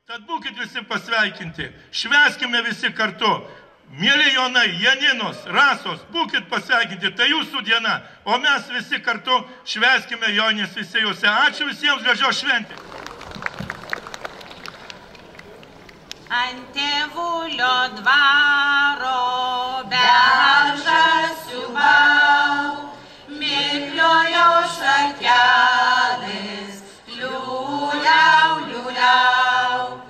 Tad būkit visi pasveikinti, švęskime visi kartu. Mėly Jonai, Janinos, Rasos, būkit pasveikinti, tai jūsų diena, o mes visi kartu švęskime Jonės veisiejose. Ačiū visiems, gražios šventės. Ant tėvulio dvaro beržas siūbau, mikliojo šakelis, liuliau, liuliau,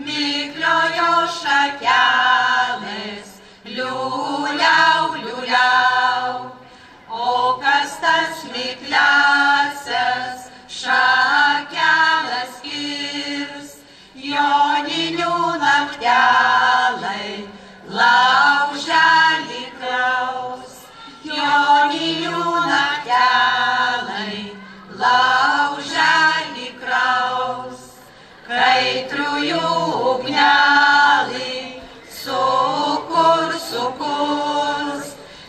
mikliojo šakelis, liuliau, liuliau. O kas tas mikliasias šakelas skirs, joninių naktelai lauželį kraus, joninių naktelai lauželį kraus. Kaitrųjų ugnelį sukurs,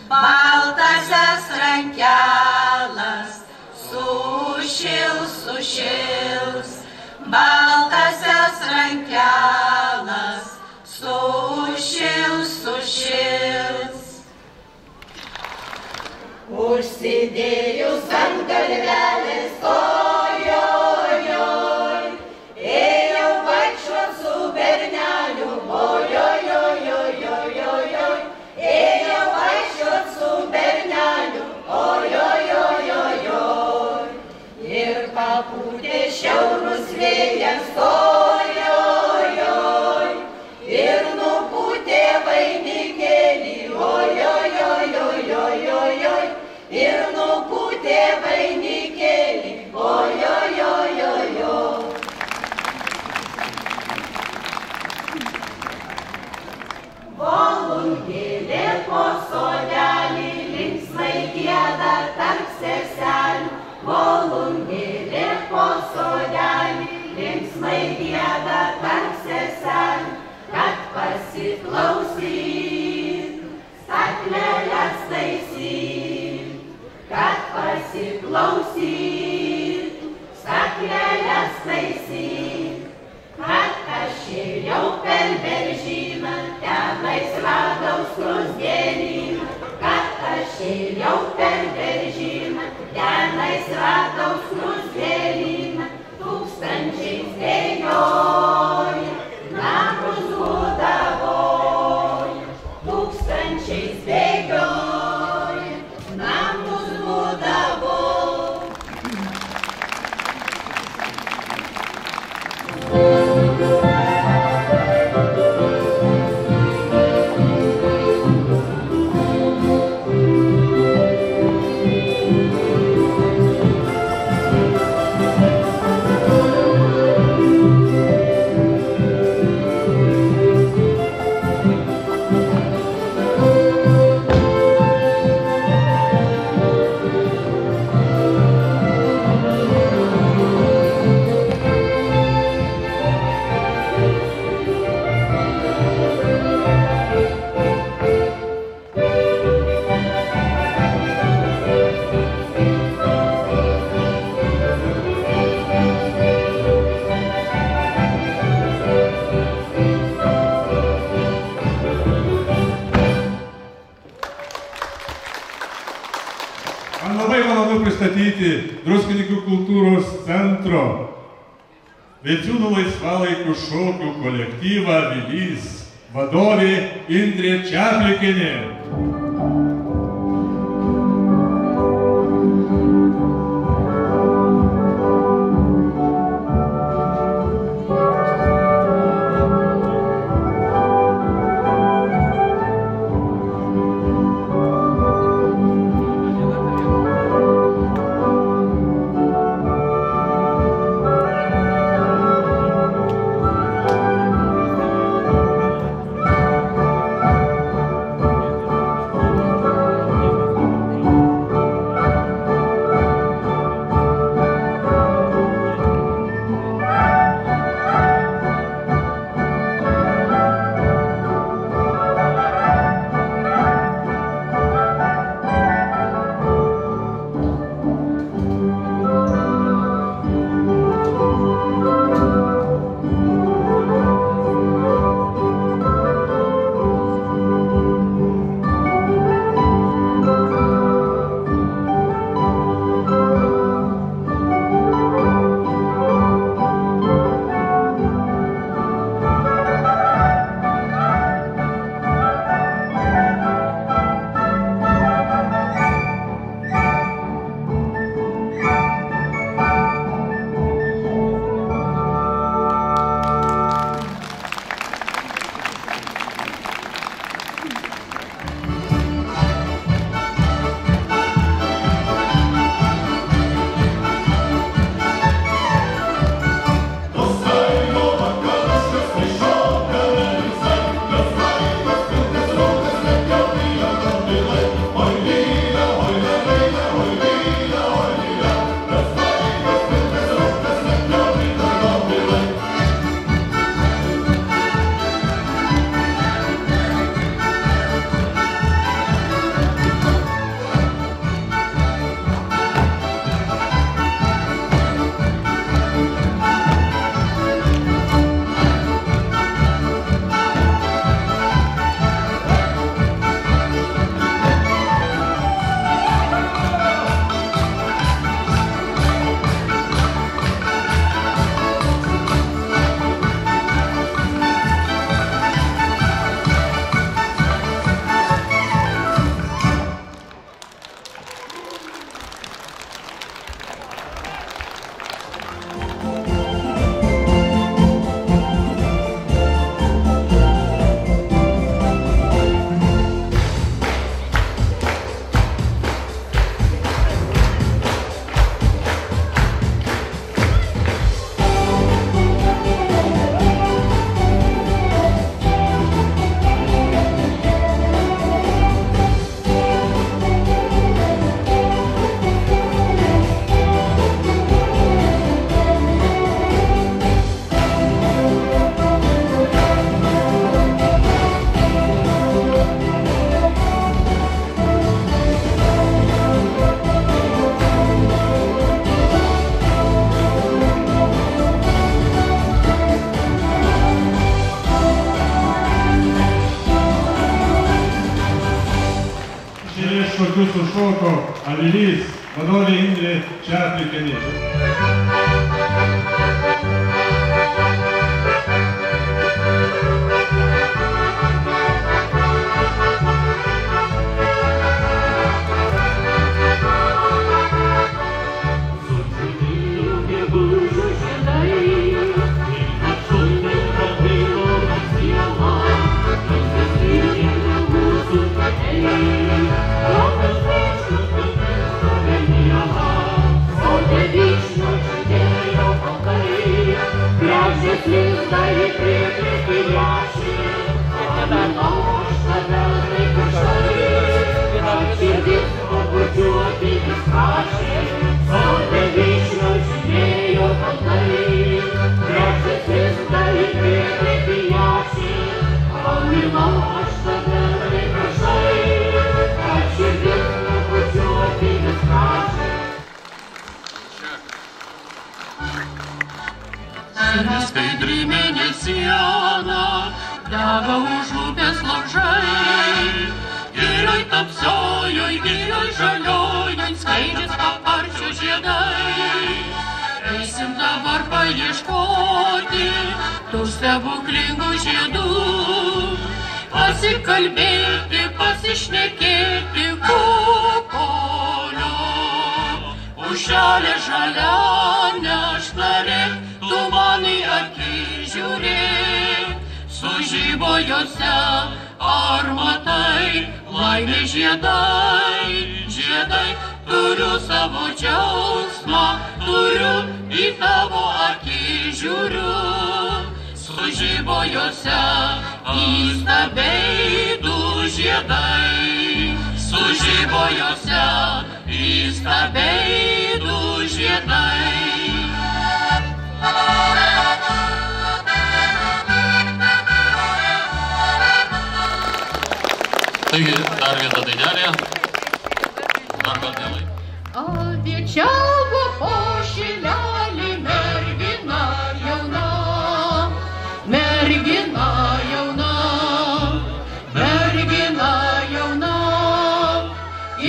baltasias rankelas sušils, baltasias rankelas sušils. Užsidėjus ant galvelės, ojojoj, ėjau vaikščiot su berneliu, ojojojojojojoj, ėjau vaikščiot su berneliu, ojojojojojoj, ir papūtė šiaurus vėjas, ojojoj, ir nupūtė vainikėlį, ojojojojojojoj, ir nupūtė vainikėlį, ojojojojojoj. Volungėlė po sodelį linksmai gieda tarp seselių, volungėlė po sodelį linksmai gieda tarp seselių, kad pasiklausyt, stakleles taisyt, kad pasiklausyt, stakleles taisyt, kad aš ėjau per beržyną, tenais radau skruzdėlyną, kad aš ėjau per beržyną, tenais radau skruzdėlyną, tūkstančiais bėgioja, nagus būdavoja, tūkstančiais bėgioja, nagus būdavoja. Pristatyti Druskininkų kultūros centro Vėciūnų laisvalaikių šokių kolektyvą Vilys, vadovė Indrė Čaplikienė. jūsų šoko Avilys, vadovė Indrė Čeplikienė. Skaidri mėnesiena dega už upės laužai, girioj tamsiojoj, girioj žaliojoj, skaidžias paparčių žiedai. Eisim dabar paieškoti tų stebuklingų žiedų, pasikalbėti, pasišnekėti kupoliu. Užšalė žalia nešnarė, tu man į akį žiūrėk, sužibo jose, ar matai, laimė žiedai, žiedai, turiu savo džiaugsmą, turiu į tavo akį žiūriu, sužibo jose, įstabiai du žiedai, sužibo jose, įstabiai du žiedai. Taigi, dar viena dainelė. Dar galdelai. Aviečiavo po šilelį mergina jauna, mergina jauna, mergina jauna.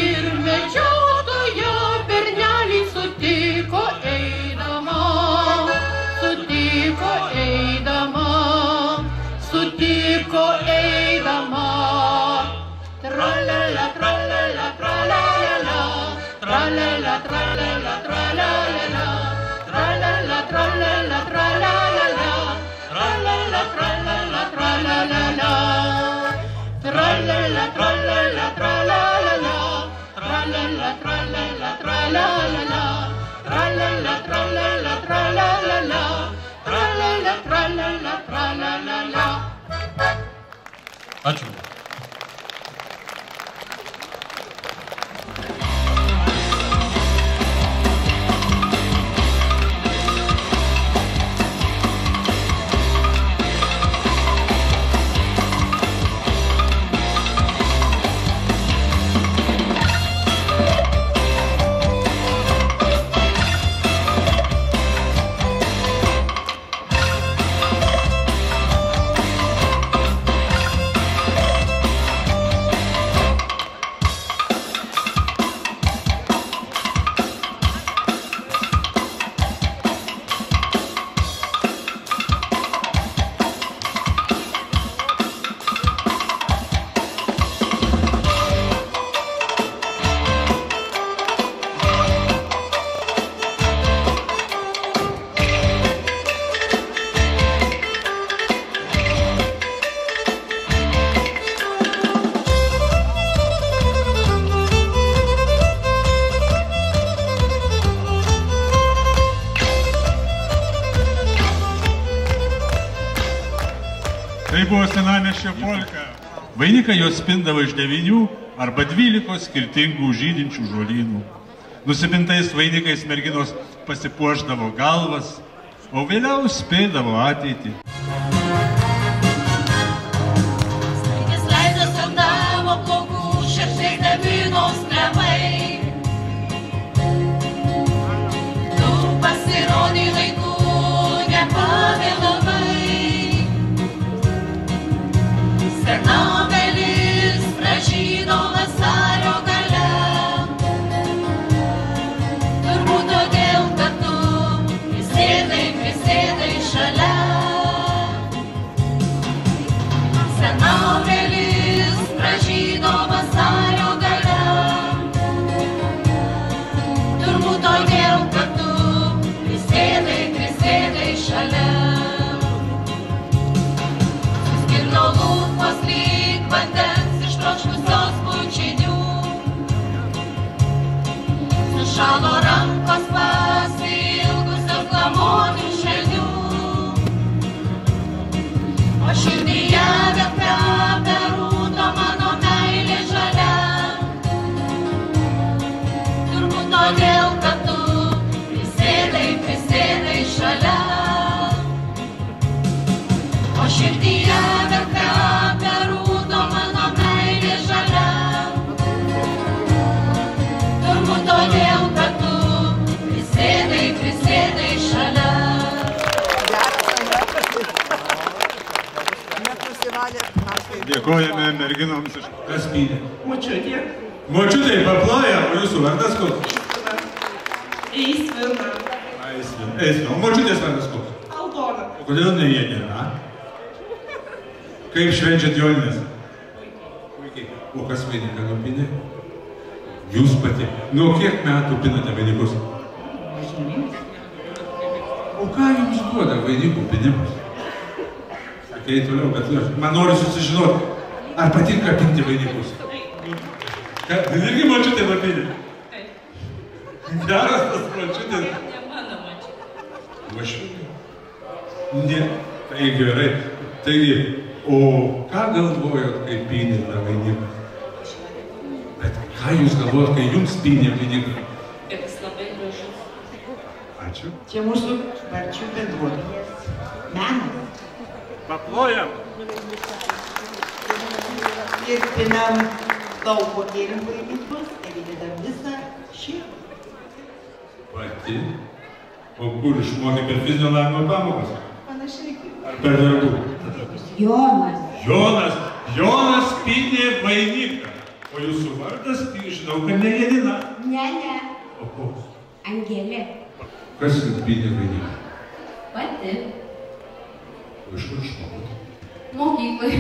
Ir medžiotoja bernelį sutiko eidama, sutiko eidama, sutiko eidama. Tra-la-la, tra-la-la, tra-la-la-la, tra-la-la, tra-la-la, tra-la-la-la, tra-la-la, tra-la-la, tra-la-la-la, tra-la-la, tra-la-la, tra-la-la-la, tra-la-la, tra-la-la, tra-la-la-la, tra-la-la, tra-la-la, tra-la-la-la, tra-la-la, tra-la-la, tra-la-la-la, tra-la-la, tra-la-la, tra-la-la-la. Ačiū. Tai buvo senamiesčio polka. Vainiką jos spindavo iš 9 arba 12 skirtingų žydinčių žolynų. Nusipintais vainikais merginos pasipuošdavo galvas, o vėliau spėdavo ateitį. Snaigės leido sandavo plaukų, šeštai devynos klevai. Tu pasirodai laiku, nepavėlavai. Sena obelis pražydo vasario gale. širdyje kvepia rūdo mano meilė žalia. Turbūt todėl, kad tu prisėdai šalia. Dėkojame merginoms iš kas pynė. Močiutė. Močiutė paploja, o jūsų vardas koks? Eisvina. Eisvina. O močiutės vardas koks? Aldona. O kodėl ne Janina? Kaip švenčiat Jonines? Puikiai. O kas vainiką nupinė? Jūs pati. Nuo kiek metų pinate vainikus? O ką jums duoda vainikų pinimas? Sakei toliau, bet man nori susižinoti, ar patinka pinti vainikus? Irgi močiutė nupinė? Geras tas močiutė. Ne mano močiutė. Močiutė? Ne. Tai gerai. Taigi, o ką galvojot, kai pynėte vainiką? Bet ką jūs galvojot, kai jums pynė vainiką? Ir jis labai gražus. Ačiū. Čia mūsų varčių bendruomenės menas. Paplojam. Ir pinam daug kokėlių vainikus, ir įdedam visą širdį. Pati? O kur išmokai per fizinio lavinimo pamokas? Panašiai kaip. Ar per darbų? Jonas. Jonas pynė vainiką. O jūsų vardas, žinau, kad ne Janina. Ne. O koks? Angelė. Kas jums pynė vainiką? Pati. O iš kur išmokote? Mokyklai.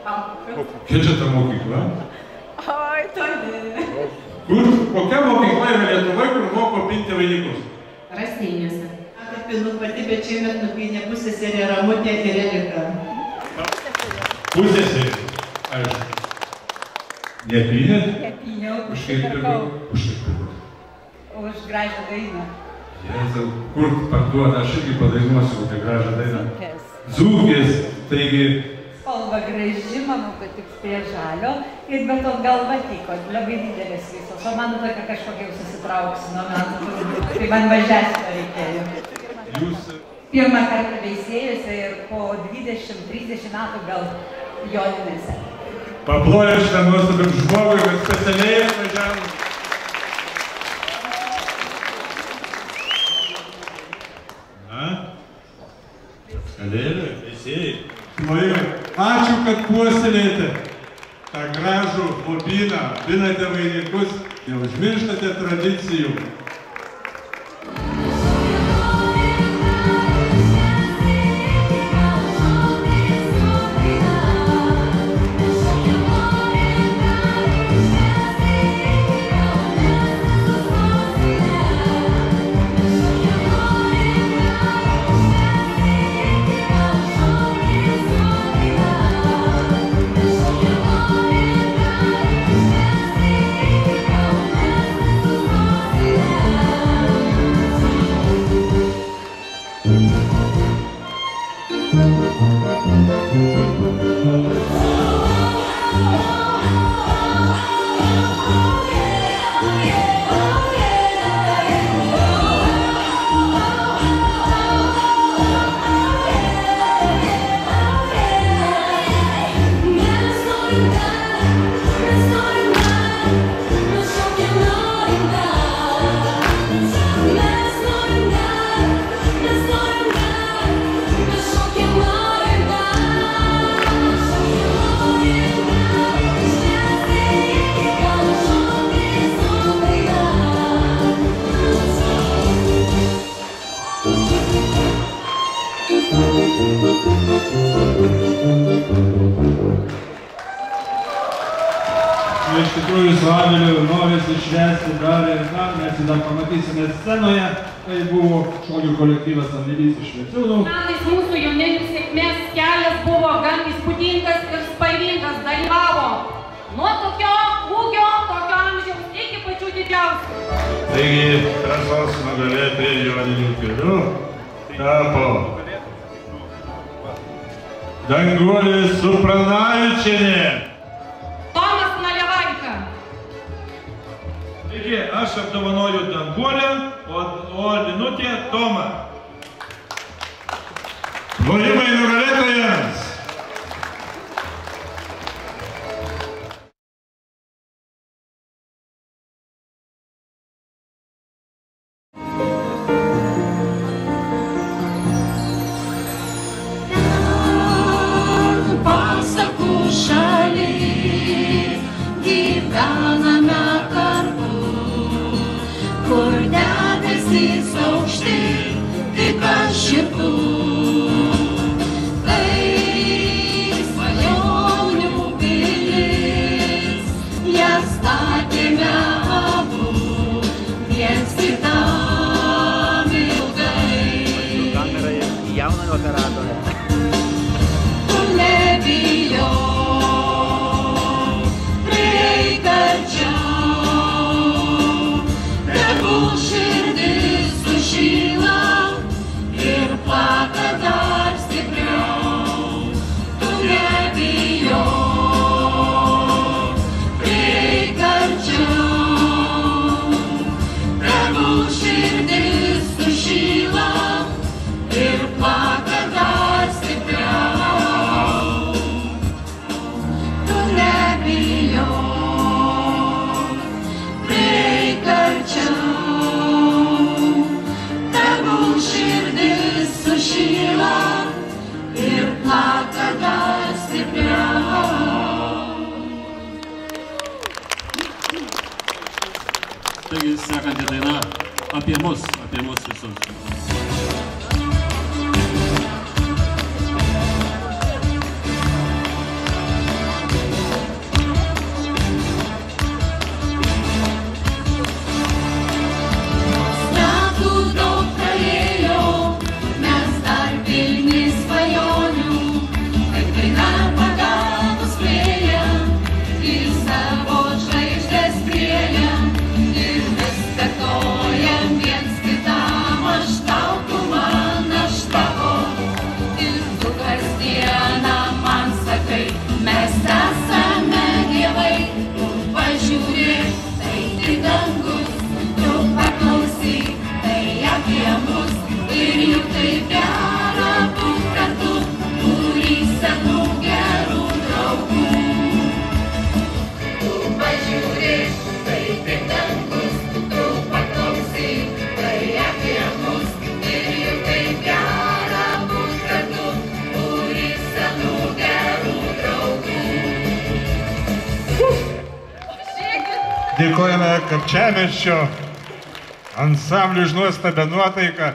Kokia čia ta mokykla? Ai, toli. Kokia mokykla yra Lietuvoje, kur moko pinti vainikus? Raseiniuose. Aš pinu pati, bet šiemet nupynė pusseserė Ramutė ir Erika. Pusseserė? Aišku. Nepynėt? Nepyniau. Už kiek pirkau? Už kiek pirkau? Už gražią dainą. Jėzau, kur parduoda, aš irgi padainuosiu kokią gražią dainą. Dzūkės. Dzūkės, taigi... Spalva graži, manau, kad tik prie žalio. Ir be to galva tiko, labai didelės visos. O man tokia kažkokia jau susitrauksi nuo metų. Tai man mažesnio reikėjo. Jūs... Pirmą kartą veisėjuose ir po 20-30 metų gal Joninėse. Paplojam šitą nuostabiam žmogui, kad specialiai atvažiavom. Na? Kalėlė, veisėjai. Plojimai, ačiū, kad puoselėjate tą gražų lobyną, pinate vainikus, neužmirštate tradicijų. Iš tikrųjų su Aveliu norisi švęsti dar ir dar, mes jį dar pamatysime scenoje. Tai buvo šokių kolektyvas Avlys iš Šveciūnų. Metais mūsų jaunėlių sėkmės kelias buvo gan įspūdingas ir spalvingas, dalyvavo nuo tokio ūgio, tokio amžiaus iki pačių didžiausių. Taigi, trasos nugalėtojai Joninių keliu tapo Danguolė Supranavičienė. Tomas Nalevaika. Taigi, aš apdovanoju Danguolę, o Linutė Tomą. Plojimai nugalėtoja apie mus visus. Dėkojame Kapčiamiesčio ansambliui už nuostabią nuotaiką.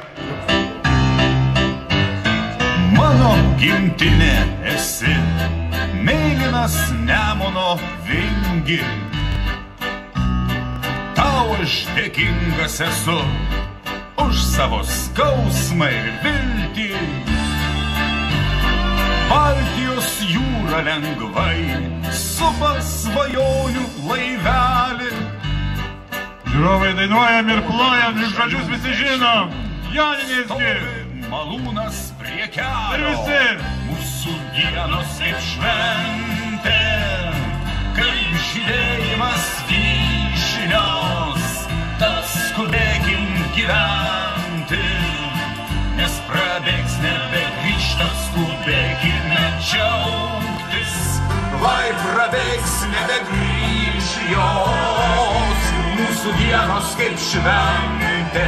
Mano gimtinė esi, mėlynas Nemuno vingi. Tau aš dėkingas esu už savo skausmą ir viltį. Baltijos jūra lengvai supa svajonių laivelį. Žiūrovai dainuojam ir plojam, ir žodžius visi žinom. Joninėsgi. Malūnas prie kelio. Ir visi. Mūsų dienos kaip šventė, kaip žydėjimas vyšnios. Tad skubėkim gyventi, nes prabėgs nebegrįžta, skubėkime džiaugtis. Lai prabėgs nebegrįž jos, mūsų dienos kaip šventė,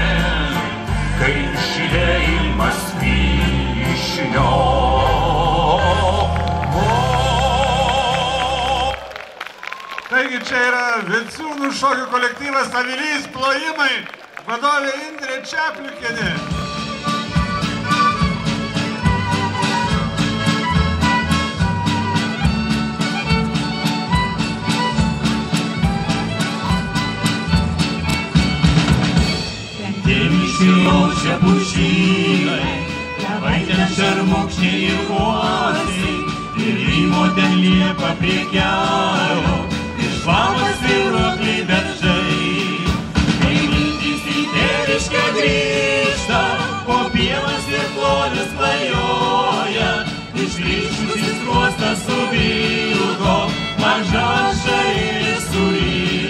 kaip žydėjimas vyšnio. Taigi čia yra Vinciūnų šokių kolektyvas Avilys plojimai, vadovė Indrė Čepliukienė. Tėviškiausia pušynai, vaitėm šermukšniai ir uosiai, ir rymo ten liepa prie kelio, išvamas vairuokliai beržai. Kai mintys į tėviškę grįžta, po pievas ir klonius klajoja, išryškusis skruostas suvilgo, maža ašarėlė suryja.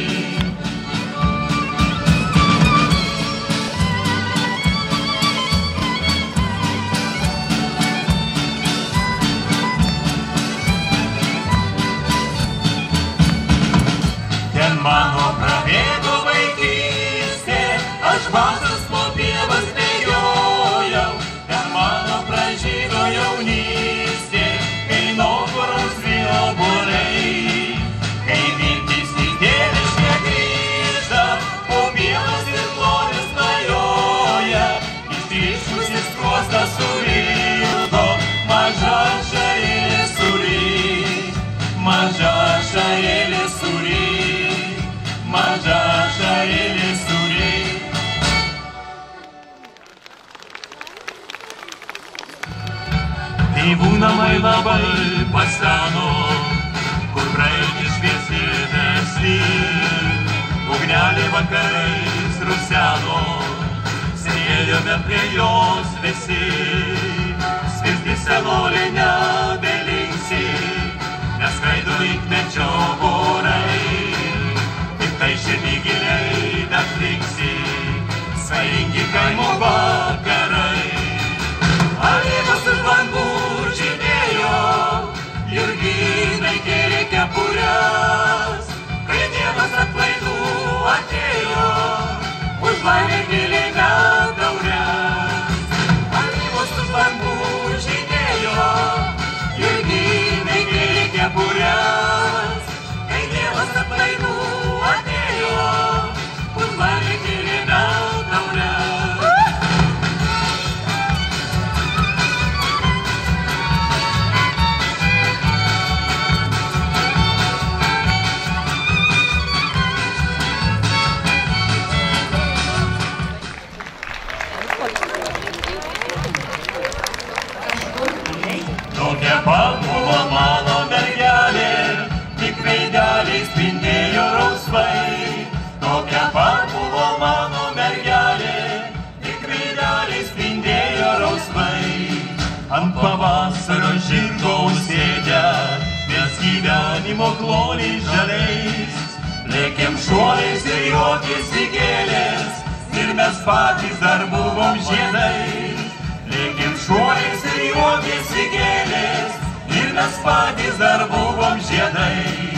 Mano prabėgo vaikystė, aš basas po pievas bėgiojau, ten mano pražydo jaunystė, kai Novgorodas vėjo obuoliai. Kai mintys į tėviškę grįžta, po pievas ir klonius klajoja, išryškusis skruostas suvilgo, maža ašarėlė suryja, maža ašarėlė suryja. Maža ašarėlė suryja. Tėvų namai labai paseno, kur praeiti šviesi nesly. Ugnelė vakarais ruseno, sėdėjome prie jos visi. Svirti senolė nebelinksi, neskraido laikmečio vorai. Tai širdį giliai dar liksi, svaingi kaimo vakarai. Alyvos už langų žydėjo, jurginai kėlė kepures. Kai Dievas atlaidų atėjo, už laimę kėlėme taures. Alyvos už langų žydėjo, jurginai kėlė kepures. Kai Dievas atlaidų atėjo, už laimę kėlėme taures. pat buvo mano mergelė, tik veideliai spindėjo rausvai. Tokia pat buvo mano mergelė, tik veideliai spindėjo rausvai. Ant pavasario žirgo užsėdę, mes gyvenimo kloniais žaliais, lėkėm šuoliais ir juokėsi gėlės, ir mes patys dar buvom žiedais. Lėkėm šuoliais ir juokėsi gėlės, ir mes patys dar buvom žiedai.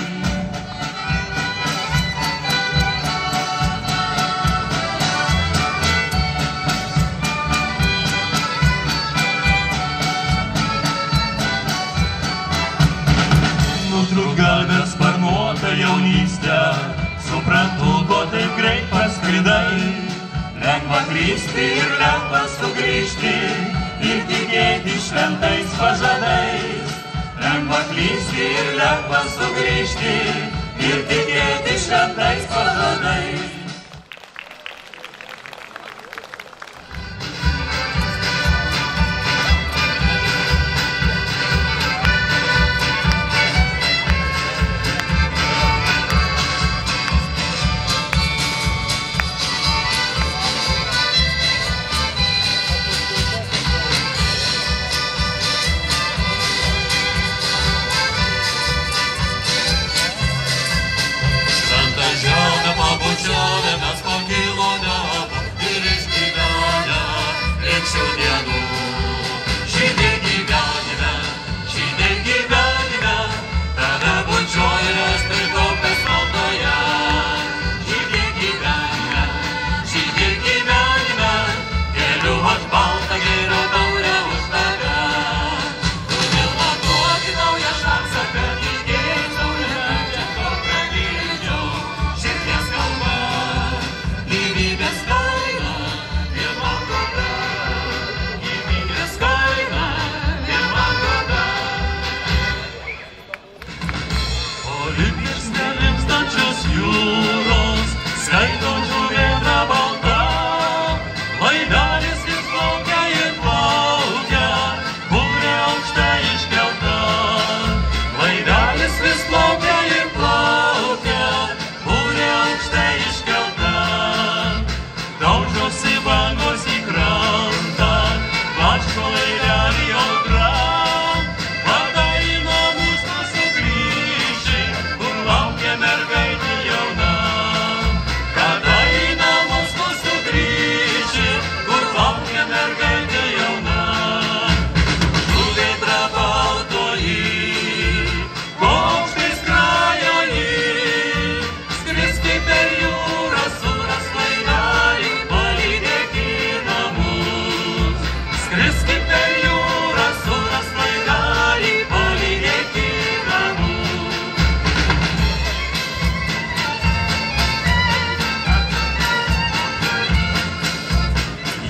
Nutrūkgalvę sparnuotą jaunystę, suprantu, ko taip greit paskridai. Lengva krysti ir lengva sugrįžti, ir tikėti šventais pažadais. Lengva klysti ir lengva sugrįžti, ir tikėti šventais pažadais. Mes pakilome ir išgyvenę šių dienų. Žydai gyvenime, tave bučiuoju aš prikaupęs maldoje. Žydai gyvenime, keliu aš baltą gėrio taurę už tave. Todėl man duoti naują šansą, kad išgėrčiau ir ko pradėčiau. Širdies kalba, gyvybės kaina ir man duota. Gyvybės kaina ir man duota. O lyg iš nerimstančios jūros skaito žuvėdra balta. Laivelis vis plaukia ir plaukia, burė aukštai iškelta. Laivelis vis plaukia ir plaukia, burė aukštai iškelta. Daužosi bangos į krantą, vaško laivelį audra. Kada į namus tu sugrįši, kur laukia mergaitė jauna. Kada į namus tu sugrįši, kur laukia mergaitė jauna. Žuvėdra baltoji, paukštis skrajoji, skriski per jūrą, suras laivelį, palydėk į namus. Skriski per jūrą, suras laivelį, palydėk į namus.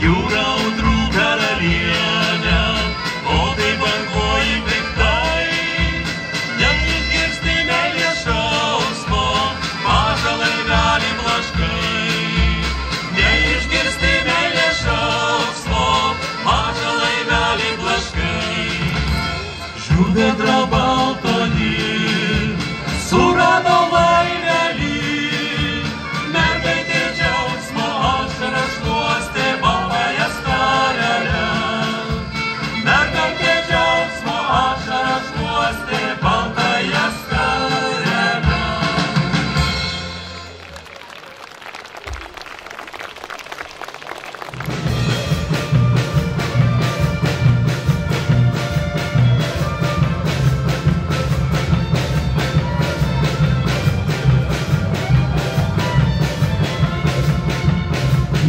Jūra audrų karalienė, o tai banguoji piktai. Neišgirsti meilės šauksmo, mažą laivelį blaškai. Neišgirsti meilės šauksmo, mažą laivelį blaškai. Žuvėdra baltoji surado laivelį, mergaitė džiaugsmo ašaras šluostė baltąją skarelę. Mergaitė džiaugsmo ašaras šluostė baltąją skarelę.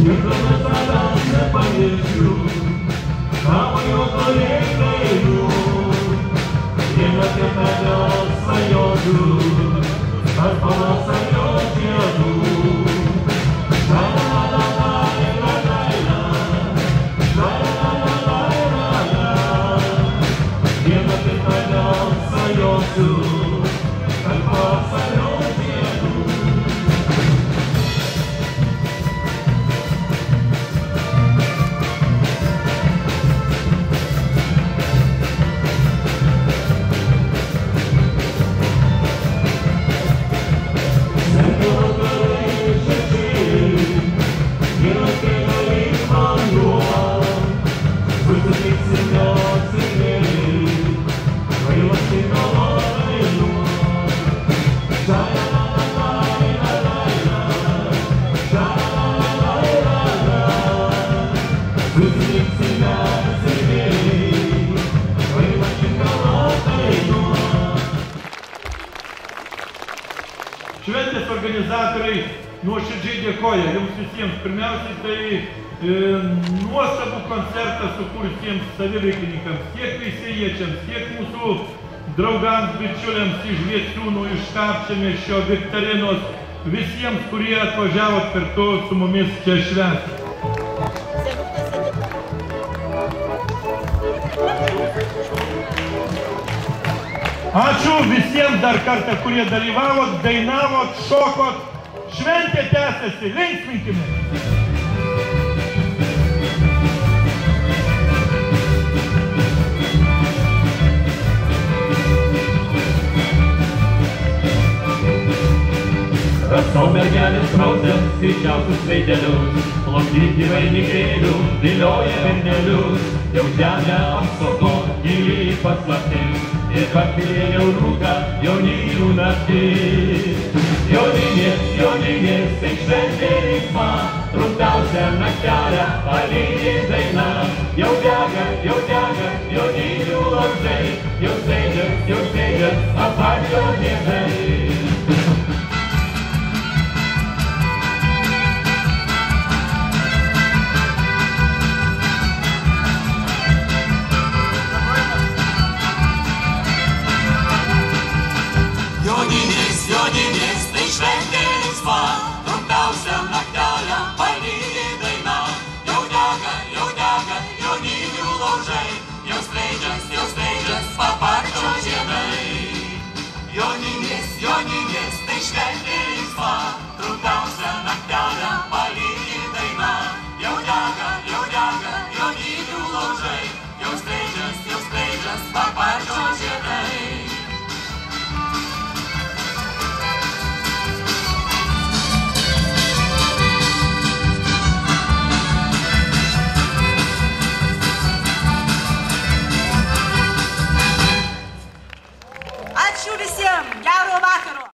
Niekada tavęs nepamiršiu, tavo jo toliai einu. Vien apie tave svajoju, tarp pavasario žiedų. Vien apie tave svajoju, tarp pavasario žiedų. organizatoriai nuoširdžiai dėkoja jums visiems. Pirmiausiai tai nuostabų koncertą sukursiems saviveikininkams, tiek veisiejiečiams, tiek mūsų draugams, bičiuliams iš Vieciūnų, iš Kapčiamiesčio, Viktorinos, visiems, kurie atvažiavot kartu su mumis čia švęsti. Ačiū visiems dar kartą, kurie dalyvavot, dainavot, šokot. Šventė tęsiasi, linksminkime. Rasom mergelės krautės, skaičiausius veidelius, plokdyti vainikėlių, vilioja bernelius, jau žemę apsoko, giliai paslaptis, ir pakvėliau rūką jauninių naktis. Joninės, tai šventė ritma, trumpiausia naktelę, palydė daina, jau dega, jauninių laužai, jau tai